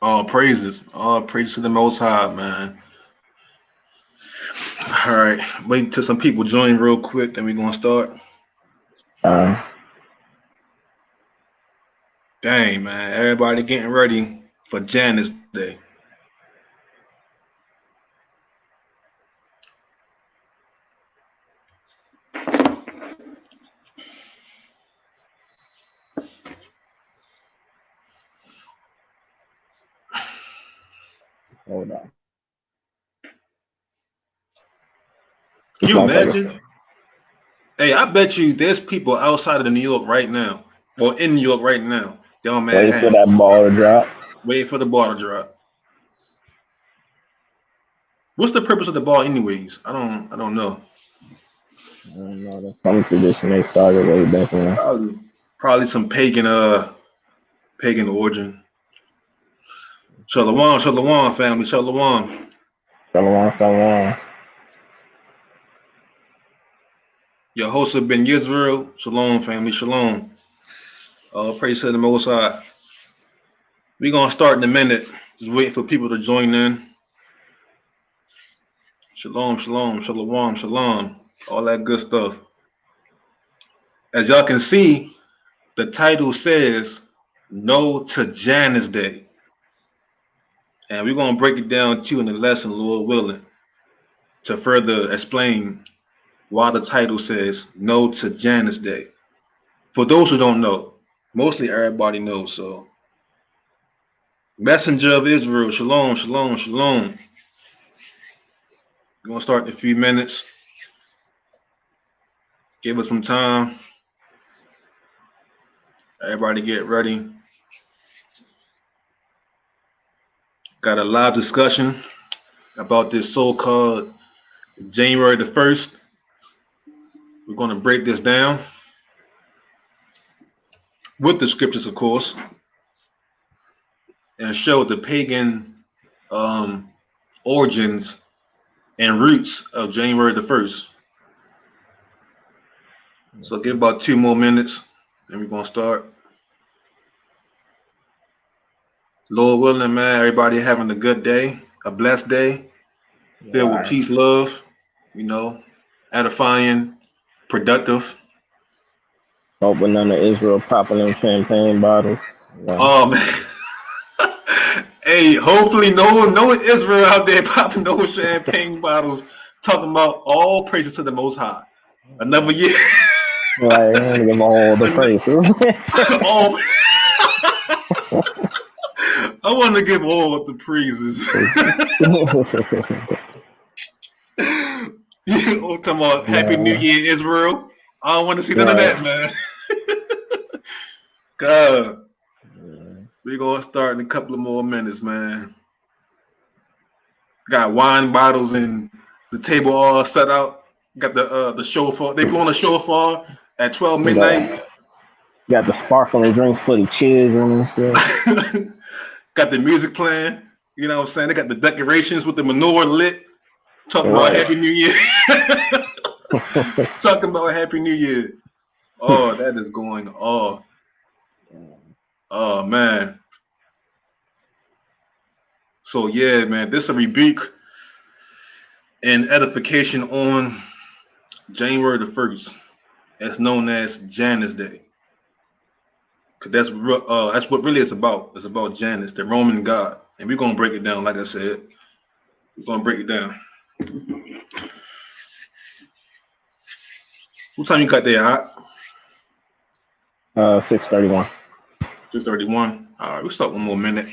All praises to the Most High, man. All right, wait till some people join real quick, then we're gonna start. Uh, Dang, man, everybody getting ready for Janus Day. Hold on. Can It's you not like imagine? Hey, I bet you there's people outside of New York right now, or in New York right now, down wait for Manhattan, that ball to drop. waiting for the ball to drop. What's the purpose of the ball, anyways? I don't know. I don't know. That's some tradition they started way back when. Probably, probably some pagan origin. Shalom, shalom, family, shalom. Shalom, shalom. Your host have been Israel. Shalom, family, shalom. Praise to the Most High. We're gonna start in a minute. Just waiting for people to join in. Shalom, shalom, shalom, shalom. All that good stuff. As y'all can see, the title says No to Janus Day. And we're gonna break it down too in the lesson, Lord willing, to further explain why the title says No to Janus Day. For those who don't know, mostly everybody knows, so Messenger of Israel, shalom, shalom, shalom. We're gonna start in a few minutes. Give us some time. Everybody get ready. Got a live discussion about this so-called January the 1st. We're gonna break this down with the scriptures, of course, and show the pagan um, origins and roots of January the 1st. So give about 2 more minutes, and we're gonna start. Lord willing, man, everybody having a good day, a blessed day, filled with Right. peace, love, you know, edifying, productive. Hoping none of Israel popping them champagne bottles. Yeah. Hey, hopefully no Israel out there popping those champagne bottles, talking about all praises to the Most High. Another year. Right, I want to give them all the praise. all, I want to give all the praises. You talking about Happy New Nah. Year, Israel? I don't want to see none of Right. that, man. God, Yeah. we're gonna start in a couple of more minutes, man. Got wine bottles and the table all set out. Got the shofar. They blowing the shofar at 12 midnight. Got the sparkling drinks for the children and stuff. Got the music playing. You know what I'm saying? They got the decorations with the menorah lit. Talking about Right. Happy New Year. Talking about Happy New Year. Oh, that is going off. Oh man. So yeah, man, this is a rebuke and edification on January the 1st. It's known as Janus Day. Cause that's what really it's about. It's about Janus, the Roman god. And we're gonna break it down, like I said. We're gonna break it down. What time you got there, Hot? 6:31. 6:31. All right, we'll start 1 more minute.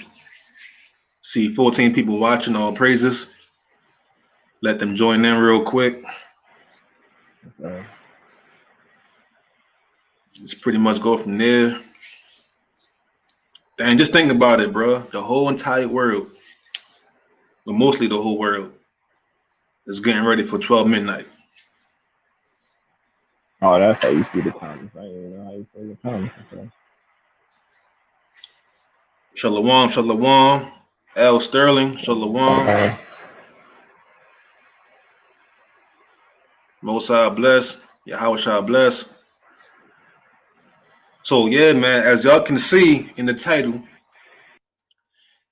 See 14 people watching, all praises. Let them join in real quick. Just pretty much go from there. And just think about it, bro. The whole entire world, but mostly the whole world, is getting ready for 12 midnight. Oh, that's how you see the comments. I didn't even know how you see the comments. Okay. Shalom, shalom. L. Sterling, shalom. Mosai bless. Yahweh shall bless. So yeah, man, as y'all can see in the title,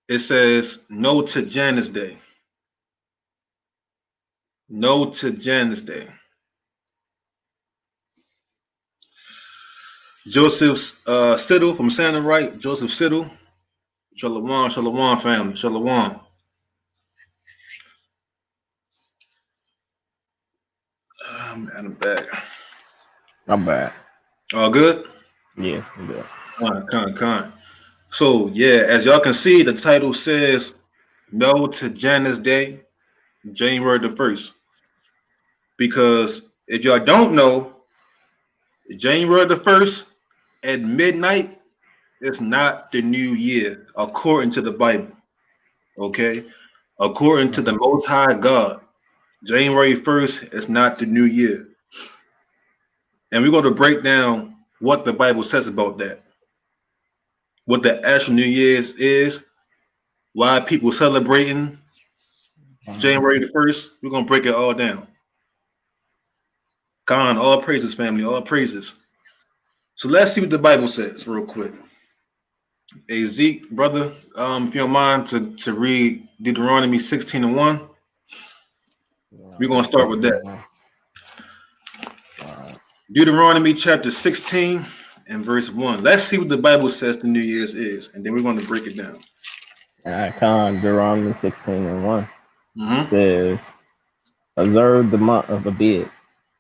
It says no to Janus Day. No to Janus Day. Joseph Siddle, if I'm saying it right, Joseph Siddle. Shalom, Shalom family, Shalom. I'm back. I'm bad. All good? Yeah, I'm good. Con. So yeah, as y'all can see, the title says no to Janus Day, January the 1st. Because if y'all don't know, January the 1st at midnight is not the new year, according to the Bible. Okay? According to the Mhm. Most High God, January 1st is not the new year. And we're going to break down what the Bible says about that, what the actual New Year's is, why people celebrating January the 1st. We're going to break it all down. Con, all praises, family, all praises. So let's see what the Bible says real quick. Hey, Zeke, brother, if you don't mind to read Deuteronomy 16 and 1, we're going to start with that. 16. Alright. Deuteronomy chapter 16 and verse 1. Let's see what the Bible says the New Year's is, and then we're going to break it down. Alright, Deuteronomy 16 and 1 Mm-hmm. says, observe the month of Abib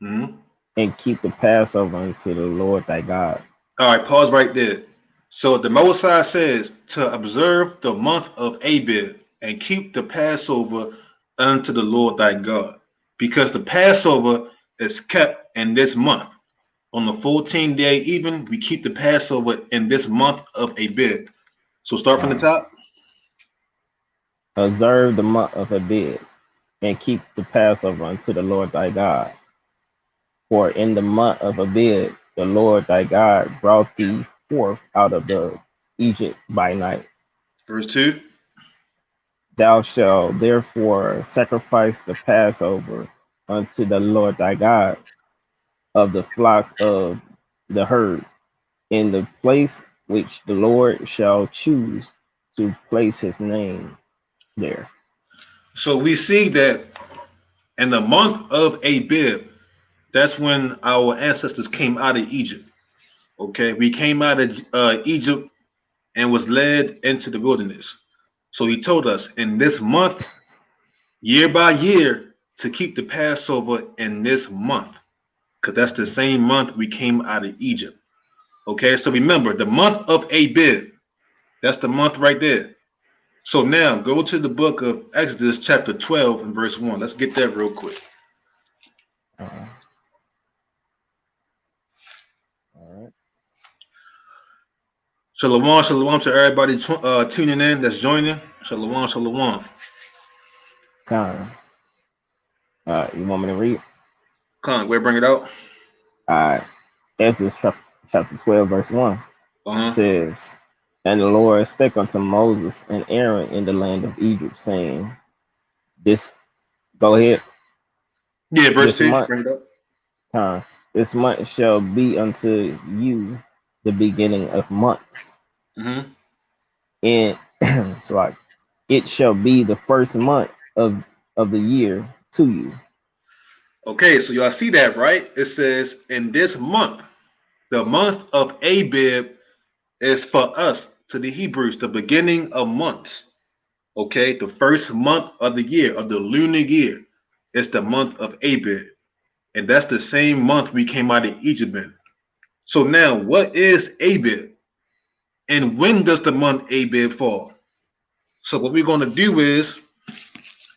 Mm-hmm. and keep the Passover unto the Lord thy God. All right, pause right there. So the Mosai says to observe the month of Abib and keep the Passover unto the Lord thy God, because the Passover is kept in this month. On the 14th day even, we keep the Passover in this month of Abib. So start from the Uh, top. observe the month of Abib and keep the Passover unto the Lord thy God. For in the month of Abib, the Lord thy God brought thee forth out of the Egypt by night. Verse 2. Thou shalt therefore sacrifice the Passover unto the Lord thy God of the flocks of the herd in the place which the Lord shall choose to place his name there. So we see that in the month of Abib, that's when our ancestors came out of Egypt. Okay, we came out of Egypt and was led into the wilderness. So he told us in this month, year by year, to keep the Passover in this month, because that's the same month we came out of Egypt. Okay, so remember the month of Abib, that's the month right there. So now go to the book of Exodus, chapter 12, and verse 1. Let's get that real quick. Uh, all right. Shalom, shalom to everybody tuning in that's joining. Shalom, shalom. Con. You want me to read? Come on, go ahead, bring it out. Exodus chapter 12, verse 1 Uh huh. says, and the Lord spake unto Moses and Aaron in the land of Egypt, saying, this, go ahead, Yeah, verse this 2. month, Bring it up. this month shall be unto you the beginning of months. Mm-hmm. And so like, it shall be the first month of the year to you. Okay, so y'all see that, right? It says in this month, the month of Abib is for us, to the Hebrews, the beginning of months. Okay, the first month of the year, of the lunar year, is the month of Abib. And that's the same month we came out of Egypt in. So now, what is Abib? And when does the month Abib fall? So what we're going to do is,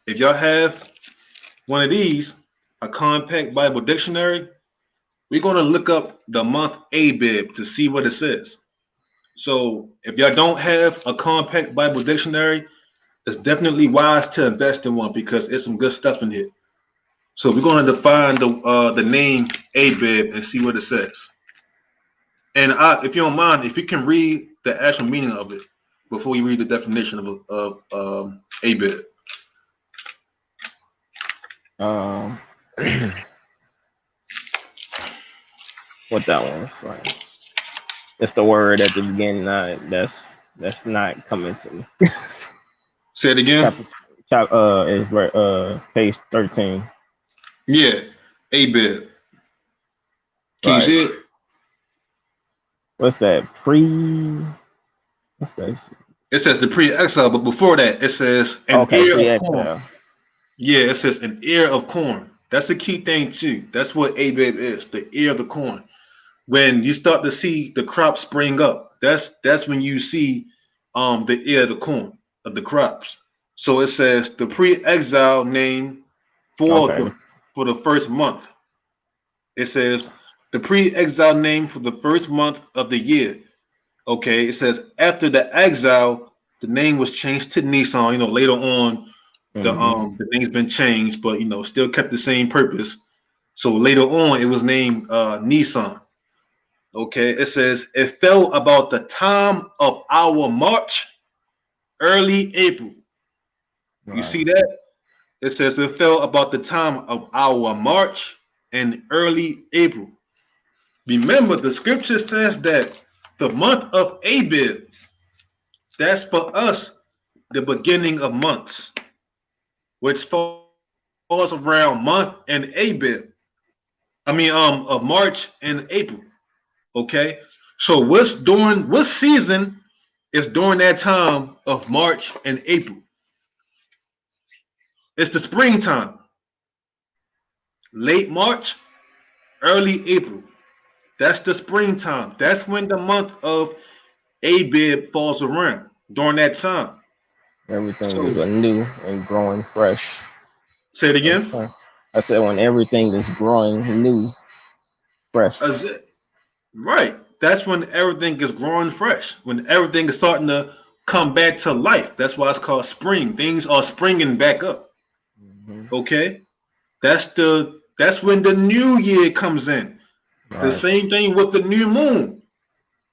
if y'all have one of these, a compact Bible dictionary, we're going to look up the month Abib to see what it says. So if y'all don't have a compact Bible dictionary, it's definitely wise to invest in one because it's some good stuff in here. So we're going to define the name Abib and see what it says. And if you don't mind, if you can read the actual meaning of it before we read the definition of Abib. Um, what that one was like. It's the word at the beginning. That's That's not coming to me. Say it again. chapter, is right, page 13. Yeah, Abib. Can you Right. see it? What's that? What's that? It says the pre-exile, but before that, it says an Okay, ear of corn. pre-exile. Yeah, it says an ear of corn. That's the key thing too. That's what Abib is, the ear of the corn. When you start to see the crop spring up, that's when you see the ear of the corn of the crops. So it says the pre-exile name for Okay. the for the first month. It says the pre-exile name for the first month of the year. Okay, it says after the exile, the name was changed to Nissan. Later on, Mm-hmm. the name's been changed, but still kept the same purpose. So later on, it was named Nissan. Okay, it says it fell about the time of our march, early April. You Right. see that? It says it fell about the time of our march in early April. Remember, the scripture says that the month of Abib, that's for us the beginning of months, which falls around month and Abib. I mean, of March and April. Okay, so what season is during that time of March and April? It's the springtime, late March, early April. That's the springtime. That's when the month of Abib falls around during that time. Everything is So anew and growing fresh. say it Makes again. sense. I said when everything is growing new, fresh. That's it. Right. That's when everything is growing fresh. When everything is starting to come back to life. That's why it's called spring. Things are springing back up. Hmm. Okay. That's when the new year comes in. The Right. same thing with the new moon.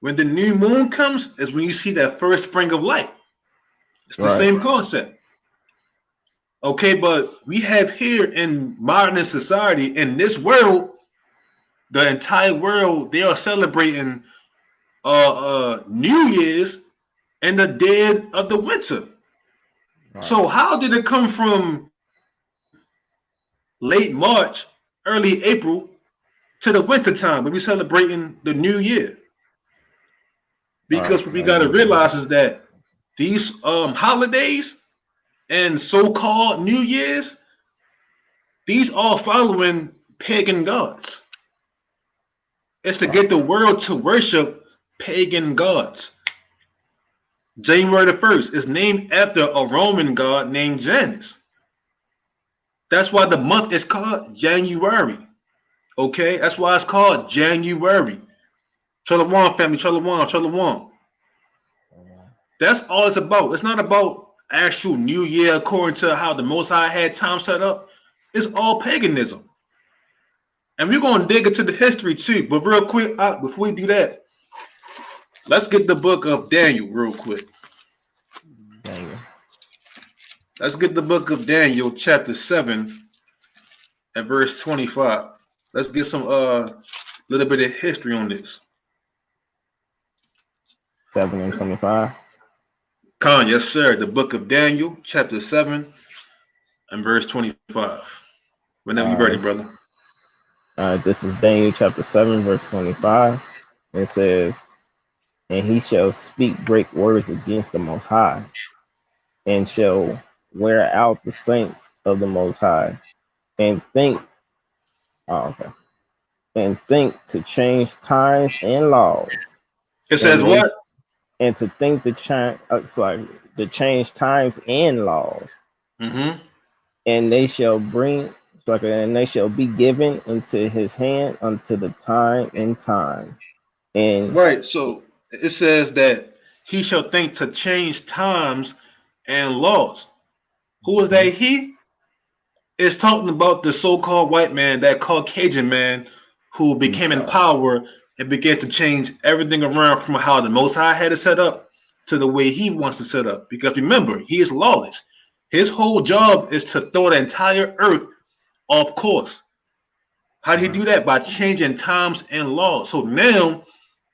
When the new moon comes is when you see that first spring of light. It's the Right. same concept. Okay, but we have here in modern society, in this world, the entire world, they are celebrating New Year's and the dead of the winter. Right. So how did it come from late March, early April to the winter time when we celebrating the new year? Because Right. what we gotta realize is that these holidays and so-called New Year's, these are following pagan gods. It's to Right. get the world to worship pagan gods. January the 1st is named after a Roman god named Janus. That's why the month is called January. Okay? That's why it's called January. Shalom, family. Shalom. Shalom. That's all it's about. It's not about actual New Year according to how the Most High had time set up. It's all paganism. And we're going to dig into the history too. But real quick, before we do that, let's get the book of Daniel real quick. Dang. Let's get the book of Daniel, chapter 7 and verse 25. Let's get some little bit of history on this. 7 and 25. Khan, yes, sir. The book of Daniel, chapter 7 and verse 25. Whenever you're ready, All brother. right. This is Daniel chapter 7, verse 25. It says, "And he shall speak great words against the Most High, and shall wear out the saints of the Most High, and think, oh, okay, and think to change times and laws, It says and they what? and to think to change, sorry, to change times and laws, Mm-hmm. and they shall bring, and they shall be given into his hand unto the time and times, and Right. So it says that he shall think to change times and laws. Who is that mhm, he? It's talking about the so-called white man, that Caucasian man who became in Esau, power and began to change everything around from how the Most High had it set up to the way he wants to set up. Because remember, he is lawless. His whole job is to throw the entire earth off course. How did he right, do that? By changing times and laws. So now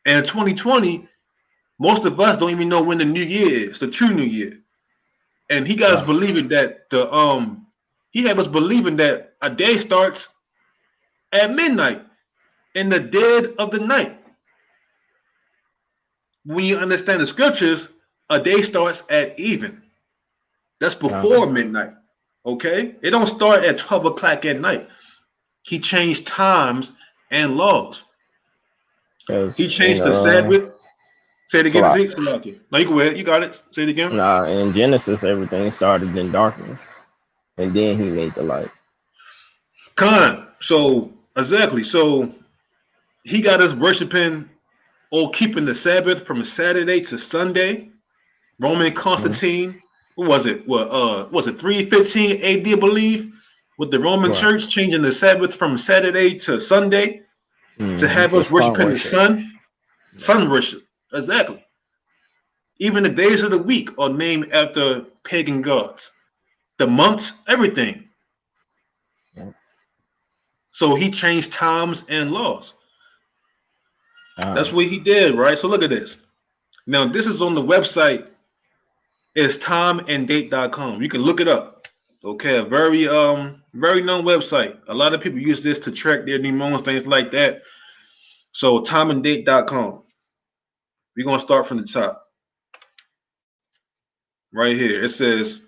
in 2020, Most of us don't even know when the new year is, the true new year. And he got us Right. believing that he had us believing that a day starts at midnight in the dead of the night. When you understand the scriptures, a day starts at even. That's before midnight. Okay? It don't start at 12 o'clock at night. He changed times and laws. Because He changed the Sabbath. Say it it's a again, lot. Zeke. No, you go ahead. You got it. Say it again. In Genesis, everything started in darkness, and then he made the light. Khan. So, exactly. So, he got us worshiping or keeping the Sabbath from Saturday to Sunday. Roman Mm-hmm. Constantine, what was it? Was it 315 AD, I believe, with the Roman Right. Church changing the Sabbath from Saturday to Sunday to have The us sun worshiping the worship. sun? Yeah. Sun worship. Exactly. Even the days of the week are named after pagan gods. The months, everything. Yeah. So he changed times and laws. That's Uh, what he did, right? So look at this. Now, this is on the website. It's timeanddate.com. You can look it up. Okay, a very known website. A lot of people use this to track their new moons, things like that. So timeanddate.com. We're gonna start from the top. Right here. It says,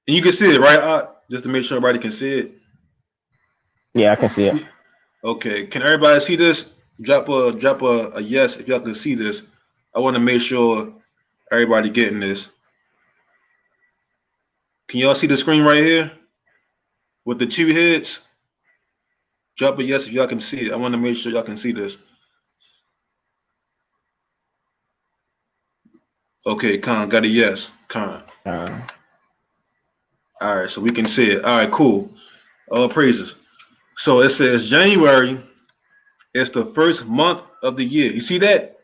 and you can see it, right? Just to make sure everybody can see it. yeah, I can see it. Okay. Can everybody see this? Drop a yes if y'all can see this. I want to make sure everybody getting this. Can y'all see the screen right here with the two heads? Drop a yes if y'all can see it. I want to make sure y'all can see this. Okay, Con got a yes. Con. Uh, All right, so we can see it. All right, cool. All praises. So it says January is the first month of the year. You see that?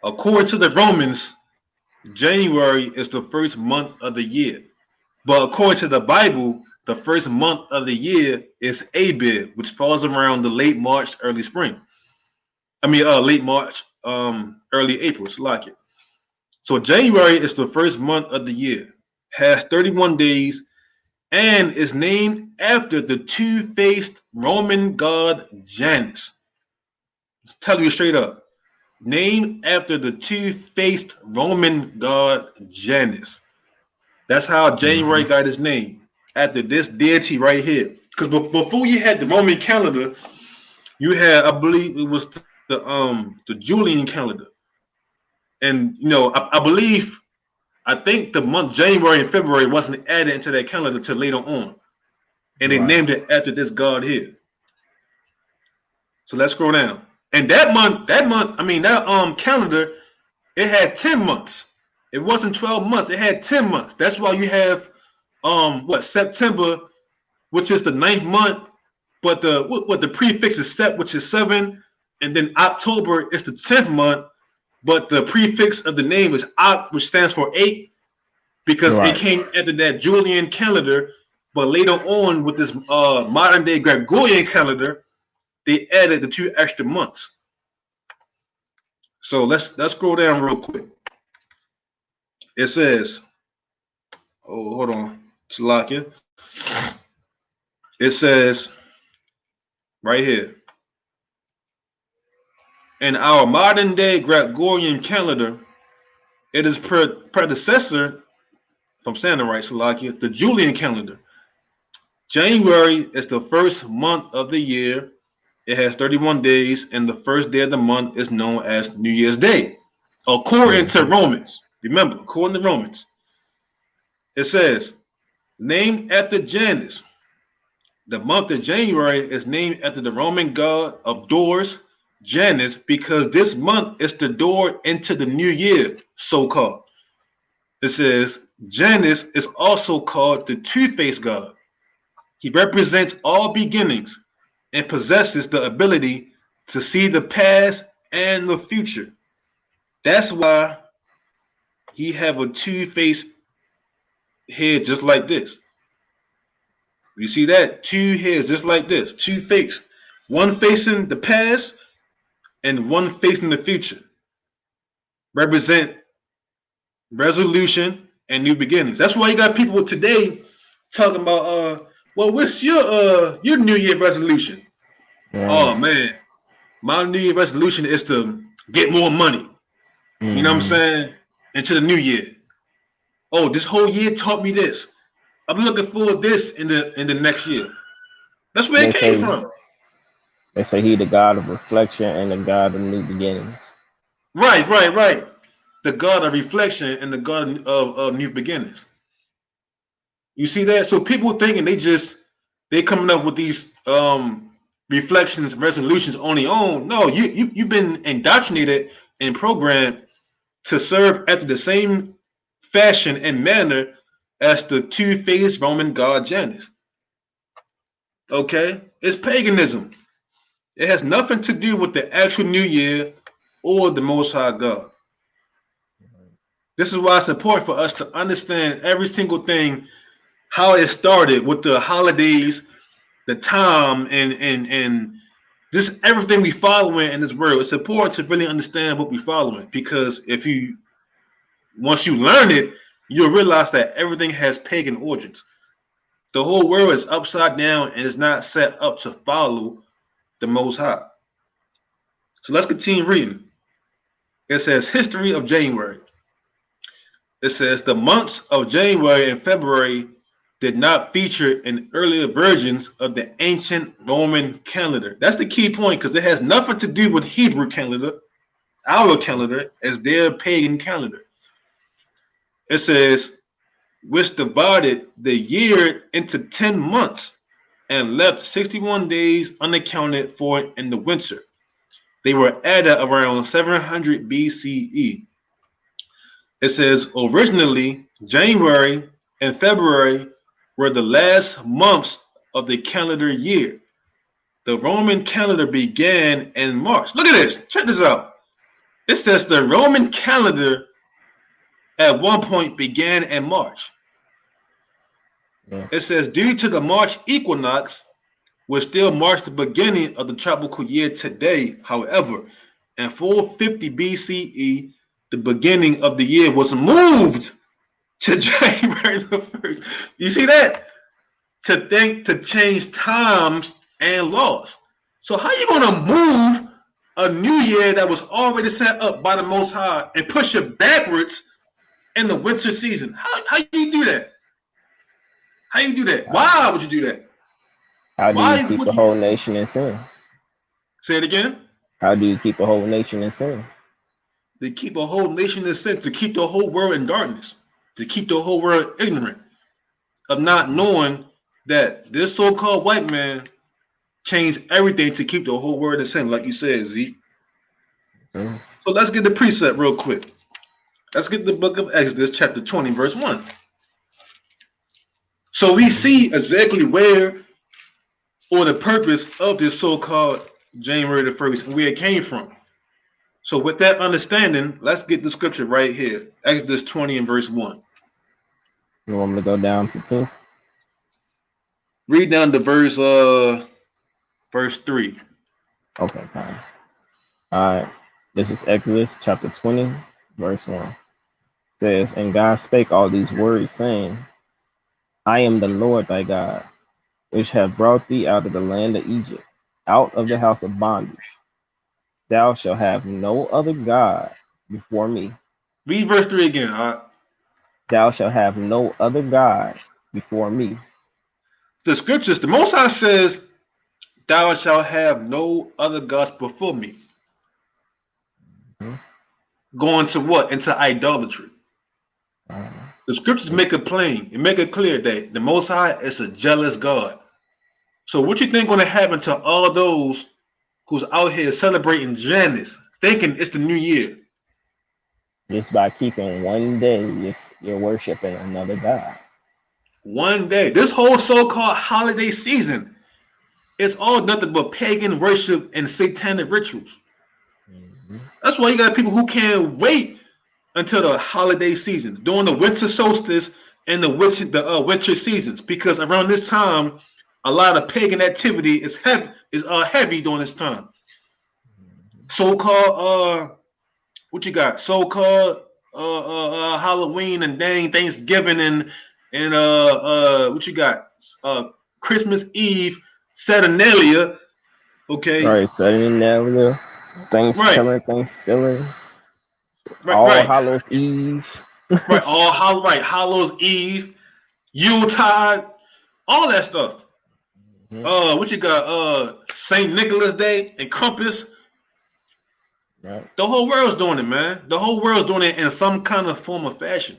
According to the Romans, January is the first month of the year. But according to the Bible, the first month of the year is Abib, which falls around the late March, early spring. I mean, late March, early April. It's like it. So January is the first month of the year, has 31 days, and is named after the two-faced Roman god Janus. Let's tell you straight up. Named after the two-faced Roman god Janus. That's how January mm-hmm. got his name. After this deity right here. Because before you had the Roman calendar, you had, I believe it was the Julian calendar. And I think the month January and February wasn't added into that calendar until later on. And they Right. named it after this god here. So let's scroll down. And that calendar, it had 10 months. It wasn't 12 months, it had 10 months. That's why you have September, which is the ninth month, but the prefix is Sep, which is 7, and then October is the 10th month, but the prefix of the name is Oct, which stands for 8, because it Right. came after that Julian calendar. But later on, with this modern day Gregorian calendar, they added the 2 extra months. So let's scroll down real quick. It says, oh, hold on, Salakia. It says right here, in our modern day Gregorian calendar, it is predecessor, if I'm saying it right, Salakia, the Julian calendar. January is the first month of the year. It has 31 days, and the first day of the month is known as New Year's Day. According to Mm-hmm. Romans, remember, according to Romans, it says, named after Janus. The month of January is named after the Roman god of doors, Janus, because this month is the door into the new year, so called. It says, Janus is also called the two-faced god. He represents all beginnings and possesses the ability to see the past and the future. That's why he have a two-faced head just like this. You see that? Two heads just like this. Two fakes. One facing the past and one facing the future. represent resolution and new beginnings. That's why you got people today talking about well, what's your New Year resolution? Right. Oh man, my New Year resolution is to get more money. You know what I'm Mm-hmm. saying? Into the new year. Oh, this whole year taught me this. I'm looking for this in the next year. That's where They it came say from. they say he the God of reflection and the God of new beginnings. Right, right, right. The God of reflection and the God of new beginnings. You see that? So people thinking they coming up with these reflections, resolutions on their own. No, you've been indoctrinated and programmed to serve after the same fashion and manner as the two-faced Roman god Janus. Okay? It's paganism. It has nothing to do with the actual New Year or the Most High God. This is why it's important for us to understand every single thing, how it started with the holidays, the time, and just everything we following in this world. It's important to really understand what we following because if you once you learn it, you'll realize that everything has pagan origins. The whole world is upside down and is not set up to follow the Most High. So let's continue reading. It says history of January. It says the months of January and February did not feature in earlier versions of the ancient Roman calendar. That's the key point because it has nothing to do with Hebrew calendar, our calendar, as their pagan calendar. It says, which divided the year into 10 months and left 61 days unaccounted for in the winter. They were added around 700 BCE. It says originally January and February were the last months of the calendar year. The Roman calendar began in March. Look at this. Check this out. It says the Roman calendar at one point began in March. Yeah. It says due to the March equinox, which still marks the beginning of the tropical year today, however, in 450 BCE, the beginning of the year was moved to January the 1st. You see that? To change times and laws. So how you gonna move a new year that was already set up by the Most High and push it backwards in the winter season? How you do that? How you do that? How, Why would you do that? how do you Why keep would a you whole nation in sin? say it again? How do you keep a whole nation in sin? To keep a whole nation in sin, to keep the whole world in darkness, to keep the whole world ignorant of not knowing that this so-called white man changed everything to keep the whole world in sin, like you said, Z. Mm-hmm. So let's get the precept real quick. Let's get the book of Exodus, chapter 20, verse 1. So we see exactly where or the purpose of this so-called January the 1st and where it came from. So with that understanding, let's get the scripture right here. Exodus 20 and verse 1. You want me to go down to 2? Read down to verse 3. Okay, fine. All right. This is Exodus chapter 20, verse 1. It says, and God spake all these words, saying, I am the Lord thy God, which have brought thee out of the land of Egypt, out of the house of bondage. Thou shalt have no other God before me. Read verse 3 again. All right. Thou shalt have no other God before me. The scriptures, the Most High says, thou shalt have no other gods before me. Mhm. Going to what? Into idolatry. Uh, The scriptures make it plain and make it clear that the Most High is a jealous God. So what you think going to happen to all those who's out here celebrating Janus, thinking it's the new year? just by keeping one day, you're worshiping another God. One day. This whole so-called holiday season is all nothing but pagan worship and satanic rituals. Mhm. That's why you got people who can't wait until the holiday seasons, during the winter solstice and the winter seasons, because around this time, a lot of pagan activity is heavy during this time. So-called what you got? So-called Halloween and dang Thanksgiving and what you got? Christmas Eve, Saturnalia. Okay, Right, Saturnalia, right, Thanksgiving, right, All right, Hallows Eve. right. Right. Hallows Eve, Yuletide, all that stuff. Mhm. What you got? Saint Nicholas Day and Krampus. Right. The whole world's doing it, man. The whole world's doing it in some kind of form of fashion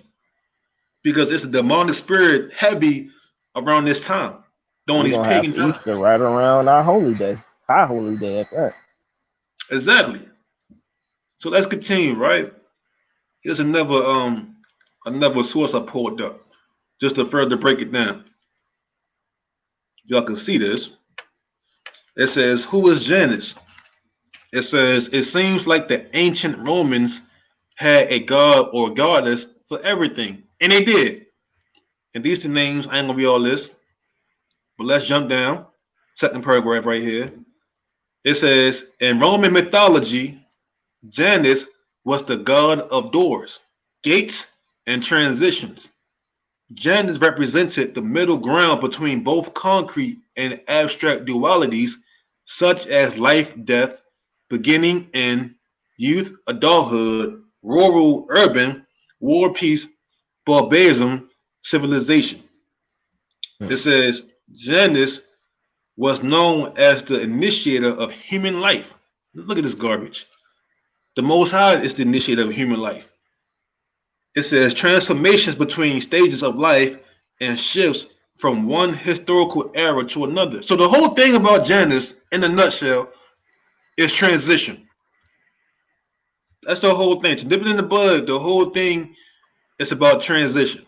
because it's a demonic spirit heavy around this time, during We're these gonna have pagan times. Easter right around our holy day, high holy day at that. Exactly. So let's continue, right? Here's another source I pulled up just to further break it down. Y'all can see this. It says, "Who is Janus?" It says, "It seems like the ancient Romans had a god or goddess for everything, and they did." And these two names, I ain't gonna be all this, but let's jump down. Second paragraph right here. It says, "In Roman mythology, Janus was the god of doors, gates, and transitions. Janus represented the middle ground between both concrete and abstract dualities, such as life, death, beginning, end, youth, adulthood, rural, urban, war, peace, barbarism, civilization." It Hmm. says Janus was known as the initiator of human life. Look at this garbage. The Most High is the initiator of human life. It says transformations between stages of life and shifts from one historical era to another. So the whole thing about Janus, in a nutshell, is transition. That's the whole thing. To nip it in the bud, the whole thing is about transition.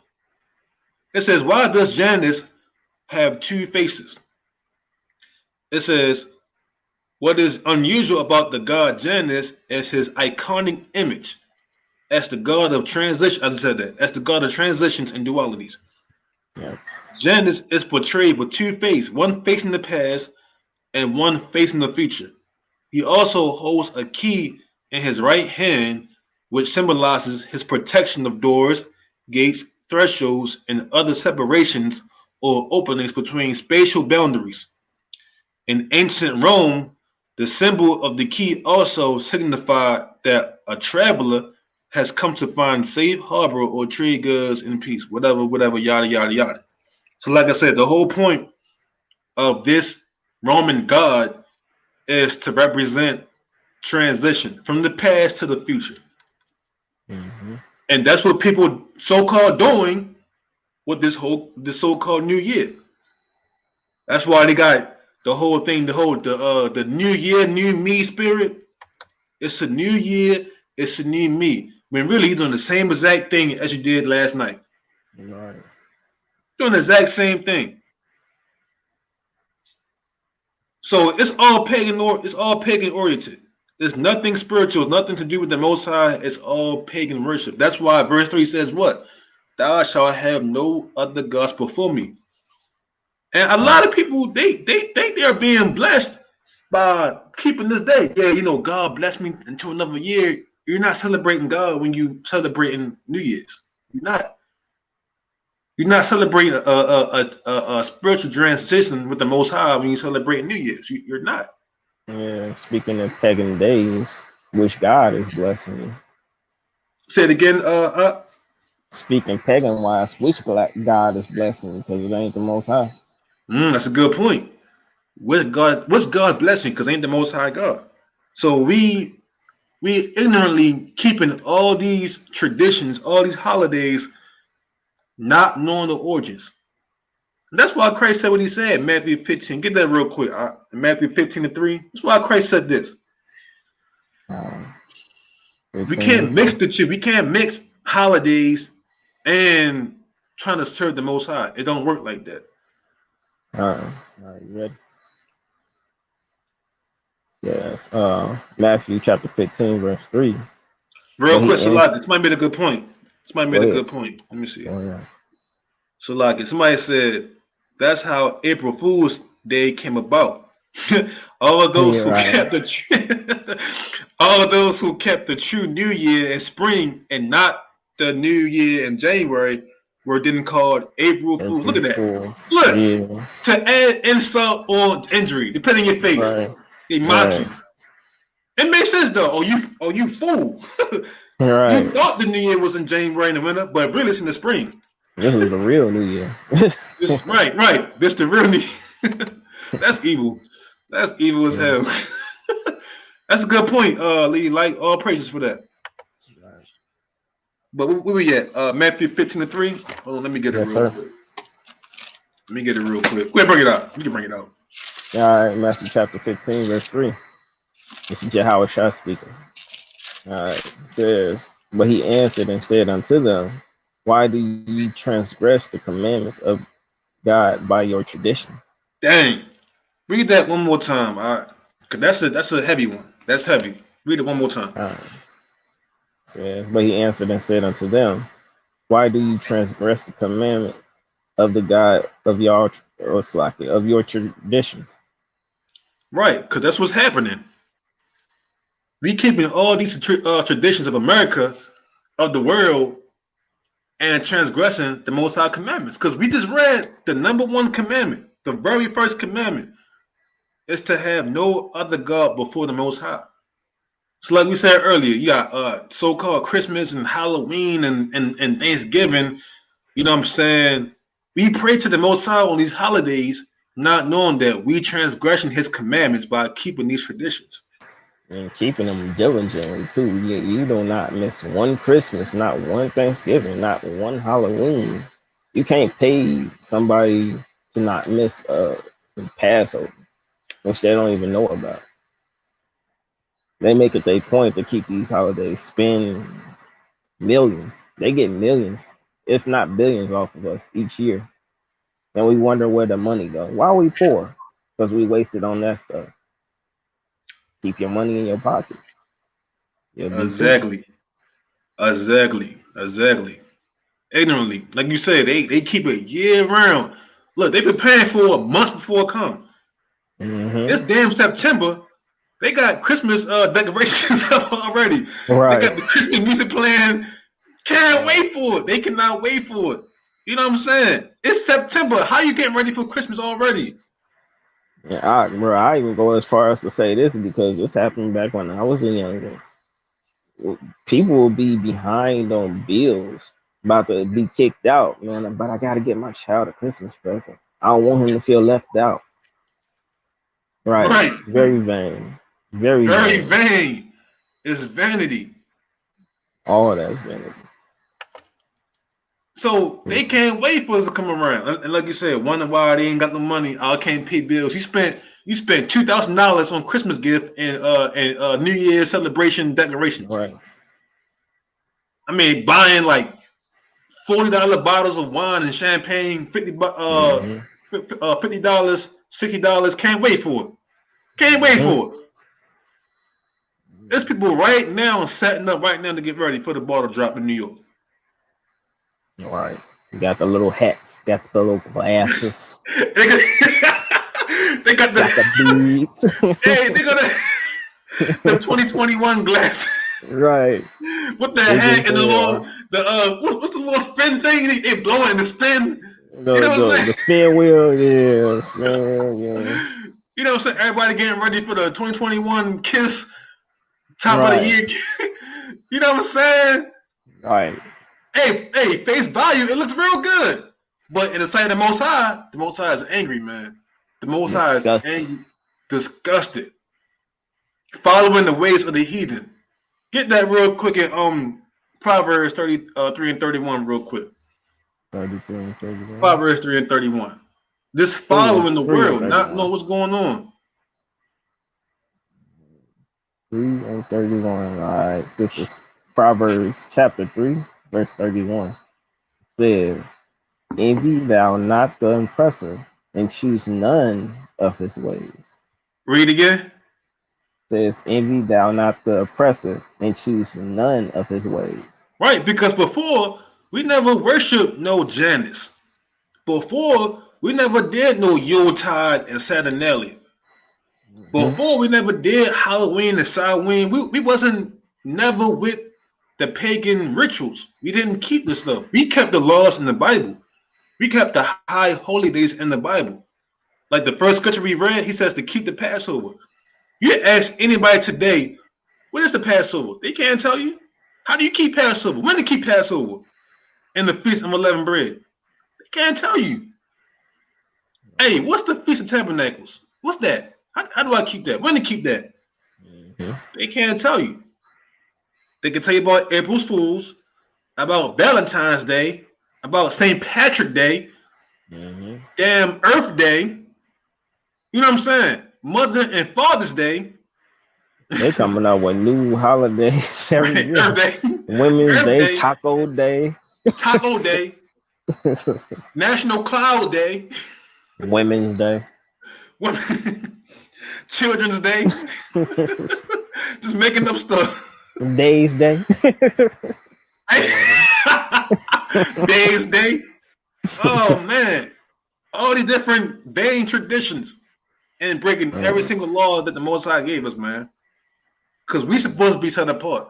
It says, why does Janus have two faces? It says, what is unusual about the god Janus is his iconic image as the god of transition. As I said that, as the god of transitions and dualities. Yeah. Janus is portrayed with two faces, one facing the past and one facing the future. He also holds a key in his right hand, which symbolizes his protection of doors, gates, thresholds, and other separations or openings between spatial boundaries. In ancient Rome, the symbol of the key also signified that a traveler has come to find safe harbor or trade goods in peace, whatever, whatever, yada, yada, yada. So, like I said, the whole point of this Roman god is to represent transition from the past to the future. Hmm. And that's what people so-called doing with this so-called new year. That's why they got the whole thing, the new year, new me spirit. It's a new year, it's a new me. When really you're doing the same exact thing as you did last night. Right. Doing the exact same thing. So it's all pagan oriented. It's nothing spiritual, it's nothing to do with the most high, it's all pagan worship. That's why verse 3 says what? Thou shalt have no other gods before me. And a Right. lot of people they think they're being blessed by keeping this day. Yeah, God bless me until another year. You're not celebrating God when you celebrating New Year's. You're not. You're not celebrating a spiritual transition with the Most High when you celebrate New Year's. You're not. Yeah. Speaking of pagan days, which God is blessing you? Say it again. Speaking pagan wise, which God is blessing you? Because it ain't the Most High. That's a good point. What's God blessing? Because ain't the Most High God. So we ignorantly keeping all these traditions, all these holidays, not knowing the origins. And that's why Christ said what he said in Matthew 15. Get that real quick. Matthew 15:3. That's why Christ said this. Um, We 15 can't and mix 3. the two. We can't mix holidays and trying to serve the Most High. It don't work like that. All right, you ready? Yes. Matthew chapter 15, verse 3. Real But he quick, Salak, answered, this might be a good point. This might be go a ahead. good point. Let me see. Go ahead. Salak, somebody said that's how April Fool's Day came about. All of those Yeah, who right. kept the All those who kept the true New Year in spring and not the New Year in January were then called April Fools. Look April at that. Fools. Look, Yeah. to add insult or injury, depending on your face, Right. they mock Right. you. It makes sense though. Oh you fool! You Right. thought the New Year was in January and the winter, but really it's in the spring. This is the real New Year. This right. This the real New Year. That's evil. That's evil as Yeah. hell. That's a good point, Lee. Like all praises for that. Right. But where we at? Matthew 15:3. Hold on, let me get it Yes, real sir. quick. Let me get it real quick. Go ahead, bring it out. You can bring it out. All right, Matthew chapter 15, verse 3. This is Jehoshua speaking. All right, it says, but he answered and said unto them, why do ye transgress the commandments of God by your traditions? Dang. Read that one more time. All right. Cause that's a heavy one. That's heavy. Read it one more time. All right. It says, but he answered and said unto them, why do you transgress the commandment of the God of your of your traditions? Right, because that's what's happening. We keeping all these traditions of America, of the world, and transgressing the Most High commandments. Because we just read the number one commandment, the very first commandment, is to have no other God before the Most High. So, like we said earlier, you got so-called Christmas and Halloween and Thanksgiving. You know what I'm saying? We pray to the Most High on these holidays, not knowing that we transgressing His commandments by keeping these traditions. And keeping them diligently too. You do not miss one Christmas, not one Thanksgiving, not one Halloween. You can't pay somebody to not miss a Passover, which they don't even know about. They make it their point to keep these holidays, spend millions. They get millions, if not billions, off of us each year. And we wonder where the money goes. Why are we poor? Because we wasted on that stuff. Keep your money in your pocket. You'll be cool. Exactly. Exactly. Ignorantly. Like you said, they keep it year round. Look, they preparing for a month before it come. It's Mm-hmm. damn September. They got Christmas decorations up already. They Right. got the Christmas music playing. Can't Right. wait for it. They cannot wait for it. You know what I'm saying? It's September. How you getting ready for Christmas already? Yeah, I even go as far as to say this because this happened back when I was a younger. People will be behind on bills, about to be kicked out, man. But I gotta get my child a Christmas present. I don't want him to feel left out. Right. Right. Very vain. Very Very vain. vain. It's vanity. All that's vanity. So they can't wait for us to come around. And like you said, wonder why they ain't got no money. I can't pay bills. You spent $2,000 on Christmas gift and New Year's celebration decorations. Right. I mean, buying like $40 bottles of wine and champagne, Mm-hmm. $50, $60. Can't wait for it. Can't wait Mm-hmm. for it. There's people right now setting up right now to get ready for the bottle drop in New York. All right. You got the little hats, got the little glasses, they got, they got got the the beads. hey, they got the 2021 glass Right. with the They hat just and the little what's the little spin thing? They blowing the spin. You know what I'm the saying? spin wheel, yeah, spin wheel, yeah. You know what I'm saying? Everybody getting ready for the 2021 Kiss top of the Right. year. You know what I'm saying? Right. Hey, face value, it looks real good. But in the sight of the Most High is angry, man. The Most High is Disgusted. angry, disgusted, following the ways of the heathen. Get that real quick in Proverbs 33 and 31 real quick. 33 and 31. Proverbs 3 and 31. Just 3 following the and world, not knowing 31. what's going on. 3 and 31. All right. This is Proverbs chapter 3, verse 31. It says, envy thou not the oppressor, and choose none of his ways. Read again. Says, envy thou not the oppressor, and choose none of his ways. Right, because before we never worshiped no Janus. Before we never did no Yuletide and Saturnalia. Mhm. Before we never did Halloween and Samhain. We wasn't never with the pagan rituals. We didn't keep this stuff. We kept the laws in the Bible. We kept the high holy days in the Bible. Like the first scripture we read, he says to keep the Passover. You ask anybody today, what is the Passover? They can't tell you. How do you keep Passover? When to keep Passover? And the Feast of Unleavened Bread. They can't tell you. Hey, what's the Feast of Tabernacles? What's that? How do I keep that? When to keep that? Mhm. They can't tell you. They can tell you about April's Fools, about Valentine's Day, about St. Patrick Day, Mhm. damn Earth Day. You know what I'm saying? Mother and Father's Day. They coming out with new holidays every Right? Earth year. Day. Women's Earth Day, Day. Taco Day, Taco Day. National Cloud Day. Women's Day. Children's Day. Just making up stuff. Days Day. Days Day. Oh man. All these different vain traditions and breaking every Mm. single law that the Most High gave us, man. Because we supposed to be set apart.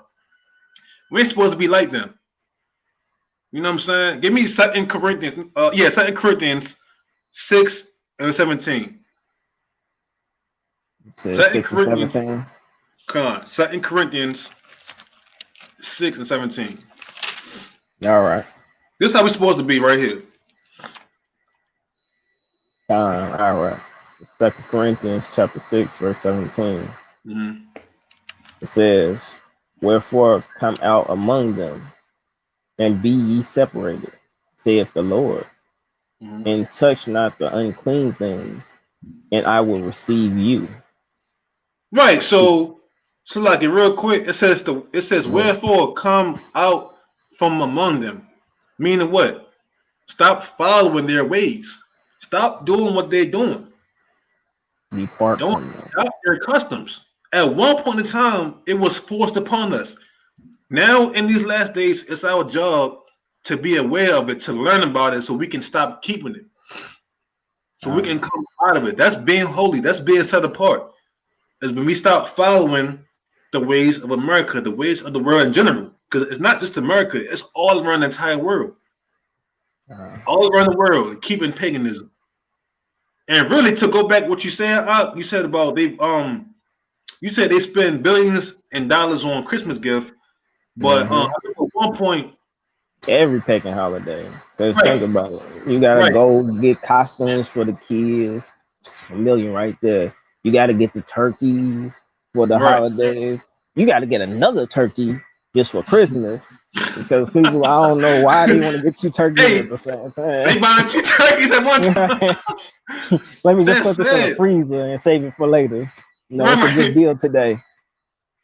We're supposed to be like them. You know what I'm saying? Give me Second Corinthians. Second Corinthians 6 and 17. It says Second 6 and Corinthians. 17. Come on. Second Corinthians 6 and 17. All right. This is how we're supposed to be right here. All right. Second Corinthians chapter 6, verse 17. Mm-hmm. It says, wherefore come out among them, and be ye separated, saith the Lord, Mm-hmm. and touch not the unclean things, and I will receive you. Right. So like it real quick. It says Mhm. wherefore come out from among them. Meaning what? Stop following their ways. Stop doing what they're doing. Depart Don't from them. adopt their customs. At one point in time, it was forced upon us. Now, in these last days, it's our job to be aware of it, to learn about it, so we can stop keeping it, so we can Uh, come out of it. That's being holy. That's being set apart. Is when we stop following the ways of America, the ways of the world in general. Because it's not just America; it's all around the entire world, uh, all around the world, keeping paganism. And really, to go back what you said about you said they spend billions and dollars on Christmas gifts, but I mhm. think at one point, Every pagan holiday. Because think right, about it. You gotta right, go get costumes for the kids. A million right there. You gotta get the turkeys for the right. holidays. You gotta get another turkey just for Christmas. Because people, I don't know why they want to get two turkeys at Hey, the same time. they buying two turkeys at one time. Let me just put That's this in the it. freezer and save it for later. It's a good Right. deal today.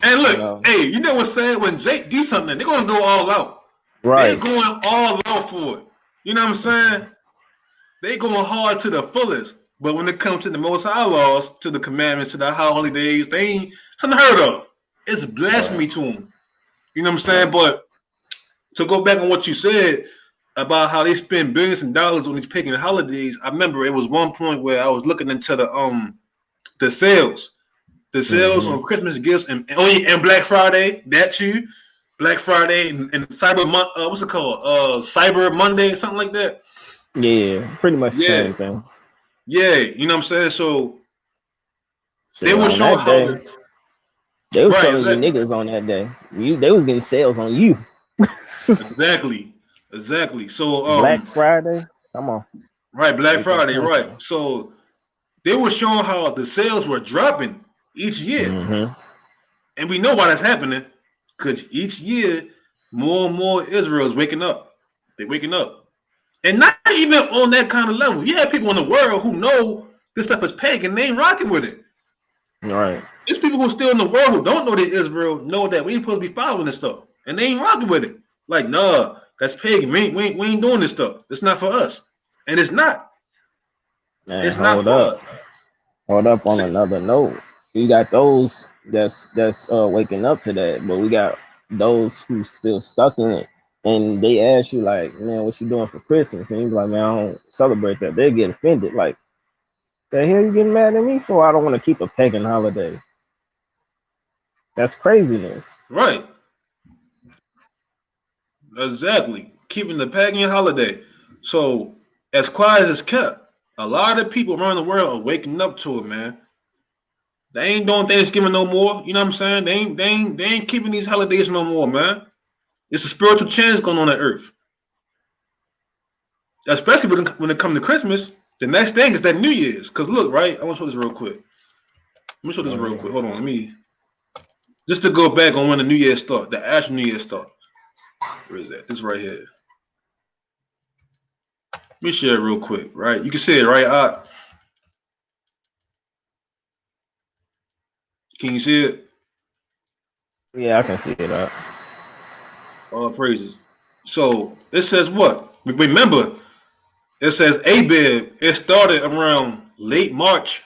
And You look, know. hey, you know what's sad? When Jake do something, they're gonna go all out. They're Right. going all out for it. You know what I'm saying? They going hard to the fullest. But when it comes to the Most High laws, to the commandments, to the high holy days, they ain't it's unheard of. It's Right. blasphemy to them. You know what I'm saying? Right. But to go back on what you said about how they spend billions of dollars on these pagan holidays, I remember it was one point where I was looking into the sales, the sales Hmm. on Christmas gifts and Black Friday, that too. Black Friday and what's it called? Cyber Monday, something like that. Yeah. Pretty much the Yeah, same thing. yeah. You know what I'm saying? So they Shit, were on showing that how day, this. they was Right, selling you exactly, niggas on that day. They was getting sales on you. exactly, exactly. So Black Friday, come on, right, Black get that Friday, right. paper. So they were showing how the sales were dropping each year, Hmm. and we know why that's happening because each year more and more Israel is waking up. They're waking up, and not even on that kind of level. You have people in the world who know this stuff is pagan, they ain't rocking with it. Right. There's people who still in the world who don't know that Israel know that we ain't supposed to be following this stuff, and they ain't rocking with it. Like, nah, that's pagan. We ain't doing this stuff. It's not for us, and it's not. Man, It's not for us. hold up. On another note, you got those that's waking up to that, but we got those who still stuck in it. And they ask you like, man, what you doing for Christmas? And you be like, man, I don't celebrate that. They get offended, like, The hell you getting mad at me for? I don't want to keep a pagan holiday. That's craziness. Right. Exactly. Keeping the pagan holiday. So as quiet as it's kept, a lot of people around the world are waking up to it, man. They ain't doing Thanksgiving no more. You know what I'm saying? They ain't keeping these holidays no more, man. It's a spiritual change going on earth. Especially when it comes to Christmas. The next thing is that New Year's. Cause look, right? I want to show this real quick. Let me show this real quick. Hold on, let me just to go back on when the New Year start, the actual New Year start. Where is that? This right here. Let me share it real quick, right? You can see it, right? Can you see it? Yeah, I can see that. All praises. So it says what? Remember, it says Abib. It started around late March,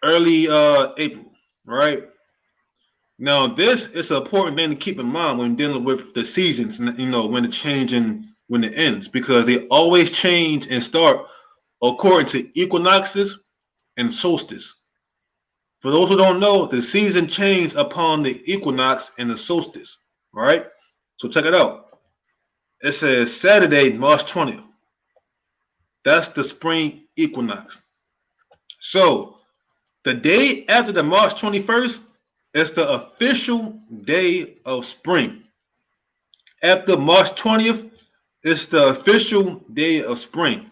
early April, right? Now this is an important thing to keep in mind when dealing with the seasons. You know, when it changes, when it ends, because they always change and start according to equinoxes and solstice. For those who don't know, the season changes upon the equinox and the solstice, right? So check it out. It says Saturday, March 20th. That's the spring equinox. So the day after the March 21st is the official day of spring. After March 20th, it's the official day of spring.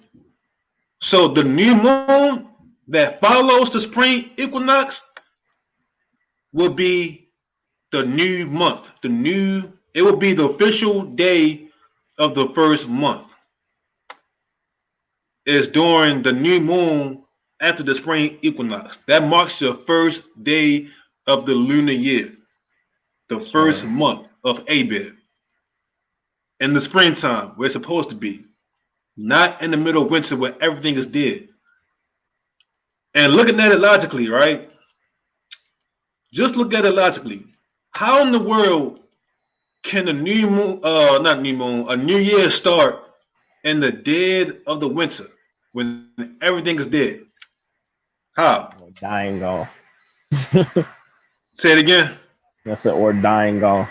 So the new moon that follows the spring equinox will be the new month. It will be the official day of the first month. Is during the new moon after the spring equinox. That marks the first day of the lunar year, the first month of Abib. In the springtime, where it's supposed to be, not in the middle of winter where everything is dead. And looking at it logically, right? Just look at it logically. How in the world can a new moon, not new moon, a new year start in the dead of the winter when everything is dead? How? Or dying off. Say it again. That's it, or dying off.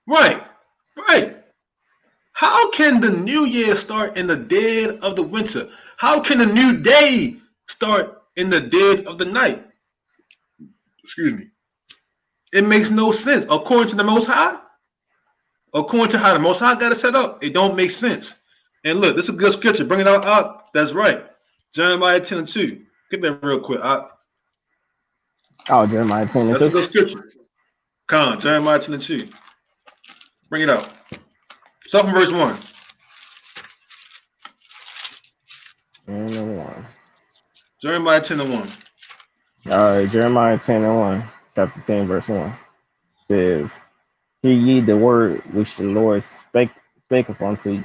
Right, right. How can the new year start in the dead of the winter? How can a new day start in the dead of the night? Excuse me. It makes no sense. According to the Most High, according to how the Most High got it set up, it don't make sense. And look, this is a good scripture. Bring it out. That's right. Jeremiah 10 and 2. Get that real quick, Op. Oh, Jeremiah 10 and That's a 2. good scripture. Jeremiah 10 and 2. Bring it out. Start from verse 1. And 1. Jeremiah 10 and 1. All right, Jeremiah 10 and 1, chapter 10, verse 1 says, Hear ye the word which the Lord spaketh unto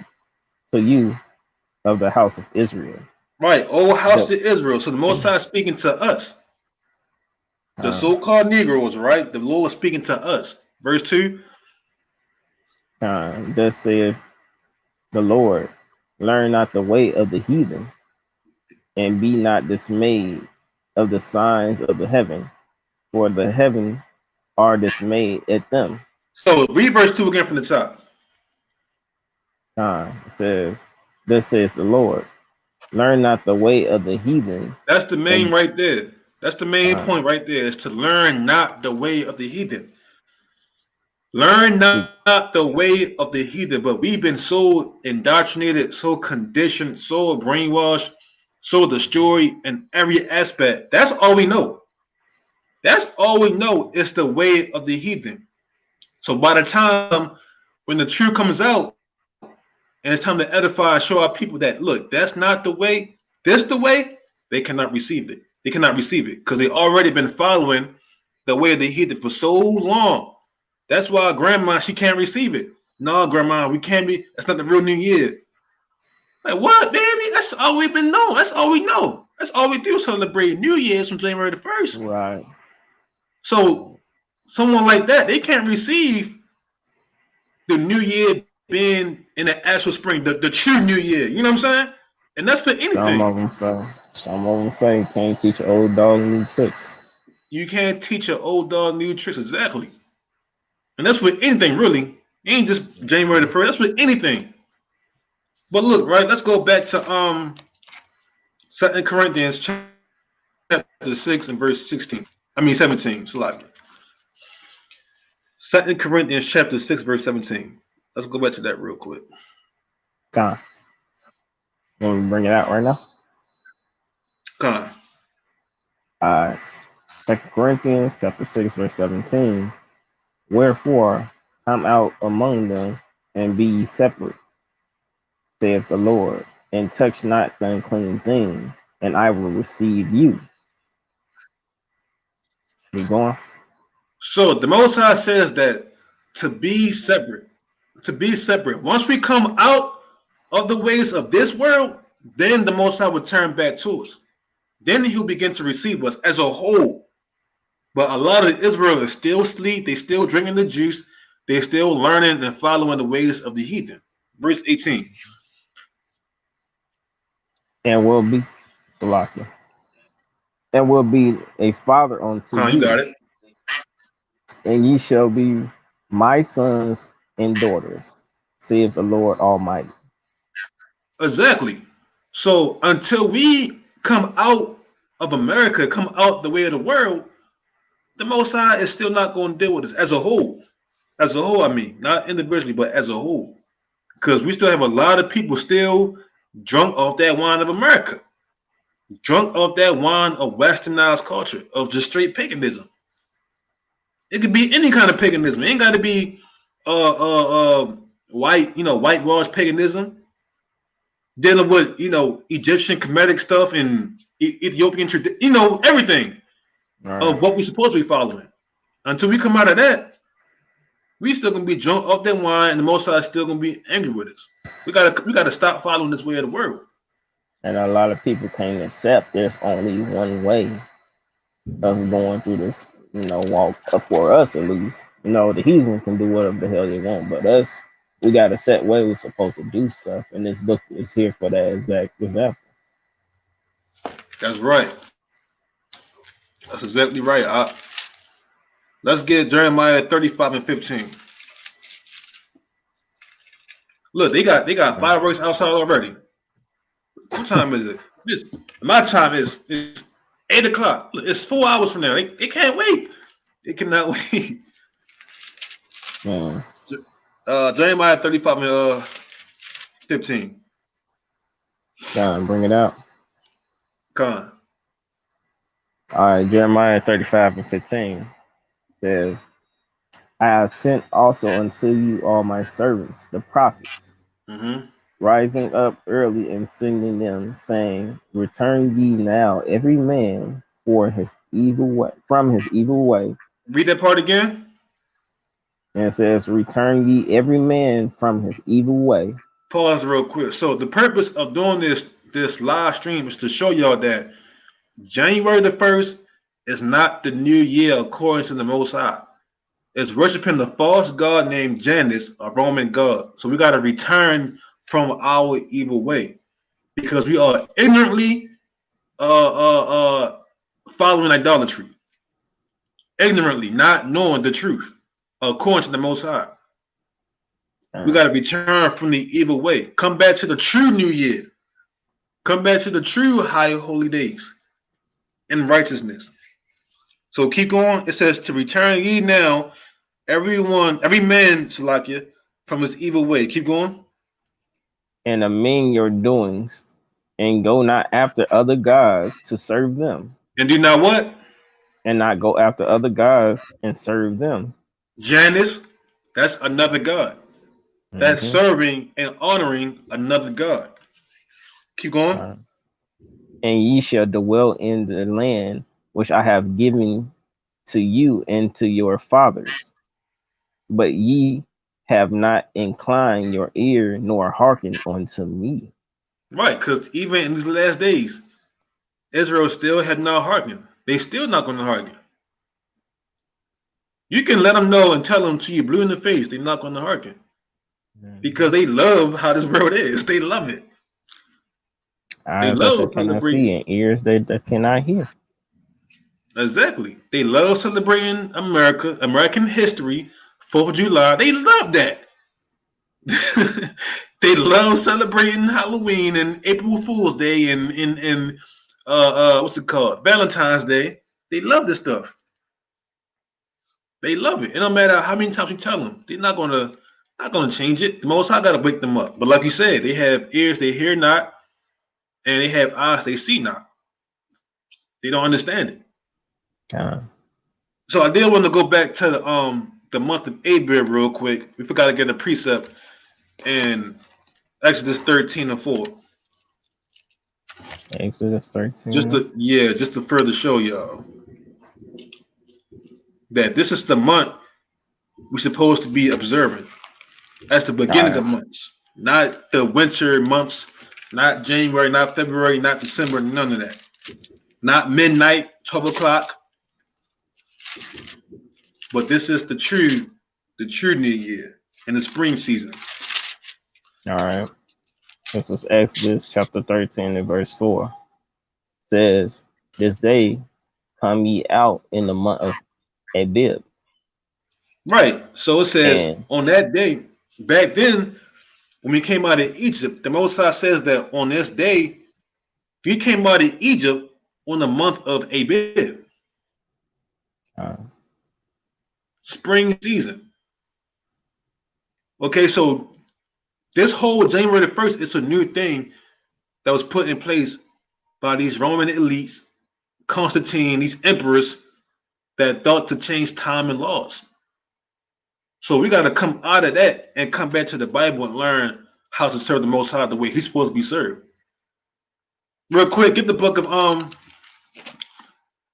to you of the house of Israel. Right, O house The, of Israel. So the Most High speaking to us, the uh, so-called Negroes, right? The Lord speaking to us. Verse 2. Thus saith the Lord, learn not the way of the heathen, and be not dismayed of the signs of the heaven, for the heaven are dismayed at them. So read verse 2 again from the top. It says, Thus says the Lord, learn not the way of the heathen. That's the main And right there. That's the main point right there, is to learn not the way of the heathen. Learn not the way of the heathen. But we've been so indoctrinated, so conditioned, so brainwashed, so destroyed in every aspect. That's all we know. That's all we know is the way of the heathen. So by the time when the truth comes out and it's time to edify and show our people that, look, that's not the way, this the way, they cannot receive it. They cannot receive it because they already been following the way of the heathen for so long. That's why grandma, she can't receive it. No, grandma, we can't be, that's not the real New Year. Like, what, baby? That's all we've been known. That's all we know. That's all we do, celebrate New Year's from January the 1st. right. So someone like that, they can't receive the New Year being in the actual spring, the true New Year. You know what I'm saying? And that's for Some anything. of them say. Some of them say can't teach an old dog new tricks. You can't teach an old dog new tricks exactly. And that's with anything really. It ain't just January the 1st, that's with anything. But look, right, let's go back to 2 Corinthians chapter 6 and verse 16. I mean 17, Salakia. 2 Corinthians chapter 6, verse 17. Let's go back to that real quick. Con. Want me to bring it out right now? Come on. Uh, 2 Corinthians chapter 6, verse 17. Wherefore, come out among them and be ye separate, saith the Lord, and touch not the unclean thing, and I will receive you. You going? So the Most High says that to be separate, to be separate. Once we come out of the ways of this world, then the Most High will turn back to us. Then He'll begin to receive us as a whole. But a lot of Israel is still asleep. They still drinking the juice. They still learning and following the ways of the heathen. Verse 18. And will be Salakia. And will be a father unto Come on, you you, got it. and ye shall be my sons and daughters, saith the Lord Almighty. Exactly. So until we come out of America, come out the way of the world, the Most High is still not going to deal with us as a whole. As a whole, I mean, not individually, but as a whole. Because we still have a lot of people still drunk off that wine of America, drunk off that wine of westernized culture, of just straight paganism. It could be any kind of paganism. It ain't got to be white, whitewash paganism, dealing with, Egyptian Kemetic stuff and Ethiopian tradition, everything All right. of what we're supposed to be following. Until we come out of that, we still gonna be drunk off that wine, and the Most High is still gonna be angry with us. We gotta stop following this way of the world. And a lot of people can't accept there's only one way of going through this, walk for us at least. The heathen can do whatever the hell they want, but us, we got a set way we're supposed to do stuff. And this book is here for that exact example. That's right. That's exactly right. Let's get Jeremiah 35 and 15. Look, they got fireworks outside already. What time is it? My time is 8 o'clock. It's 4 hours from now. They can't wait. They cannot wait. Mm. Jeremiah 35 and 15. John, bring it out. Come on. All right, Jeremiah 35 and 15 says, I have sent also unto you all my servants, the prophets, Mm-hmm. rising up early and sending them, saying, return ye now every man for his evil way, from his evil way. Read that part again. And it says, return ye every man from his evil way. Pause real quick. So the purpose of doing this live stream is to show y'all that January the 1st is not the new year according to the Most High. It's worshiping the false god named Janus, a Roman god. So we got to return from our evil way because we are ignorantly following idolatry, ignorantly not knowing the truth according to the Most High. We got to return from the evil way. Come back to the true new year. Come back to the true high holy days in righteousness. So keep going. It says to return ye now, every man, Salakia, from his evil way. Keep going. And amend your doings, and go not after other gods to serve them. And do not what? And not go after other gods and serve them. Janus, that's another god. That's serving and honoring another god. Keep going. And ye shall dwell in the land which I have given to you and to your fathers. But ye have not inclined your ear nor hearkened unto me. Right, because even in these last days, Israel still had not hearkened. They still not going to hearken. You can let them know and tell them to you blue in the face, they're not going to hearken. Because they love how this world is. They love it. They Eyes that love cannot see celebrating. and ears that cannot hear. Exactly. They love celebrating America, American history, 4th of July. They love that. They love celebrating Halloween and April Fool's Day and what's it called? Valentine's Day. They love this stuff. They love it. It don't matter how many times you tell them. They're not gonna change it. The Most High gotta wake them up. But like you said, they have ears they hear not, and they have eyes they see not. They don't understand it. Uh, So I did want to go back to the month of Abib real quick. We forgot to get a precept in Exodus 13 and 4. Exodus Just 13. to just to further show y'all that this is the month we're supposed to be observing. That's the All beginning of right. months, not the winter months, not January, not February, not December, none of that. Not midnight, 12 o'clock, but this is the true New Year in the spring season. All right. This is Exodus chapter 13 and verse 4. It says, "This day come ye out in the month of Abib." Right. So it says And on that day, back then, when we came out of Egypt, the Most High says that on this day, we came out of Egypt on the month of Abib, uh, spring season. Okay, so this whole January the 1st is a new thing that was put in place by these Roman elites, Constantine, these emperors that thought to change time and laws. So we got to come out of that and come back to the Bible and learn how to serve the Most High the way He's supposed to be served. Real quick, get the book of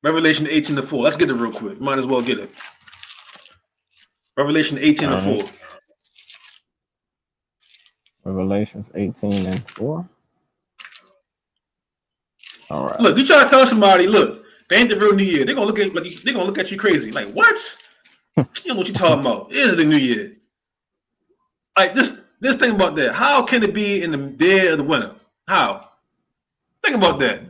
Revelation 18 to 4. Let's get it real quick. Might as well get it. Revelation 18 all to right. 4. Revelations 18 and 4. All right. Look, you try to tell somebody, look, they ain't the real New Year. They're gonna look at they're gonna look at you crazy. Like, what? You know what you talking about? It is the New Year. Like this thing about that. How can it be in the dead of the winter? How? Think about that.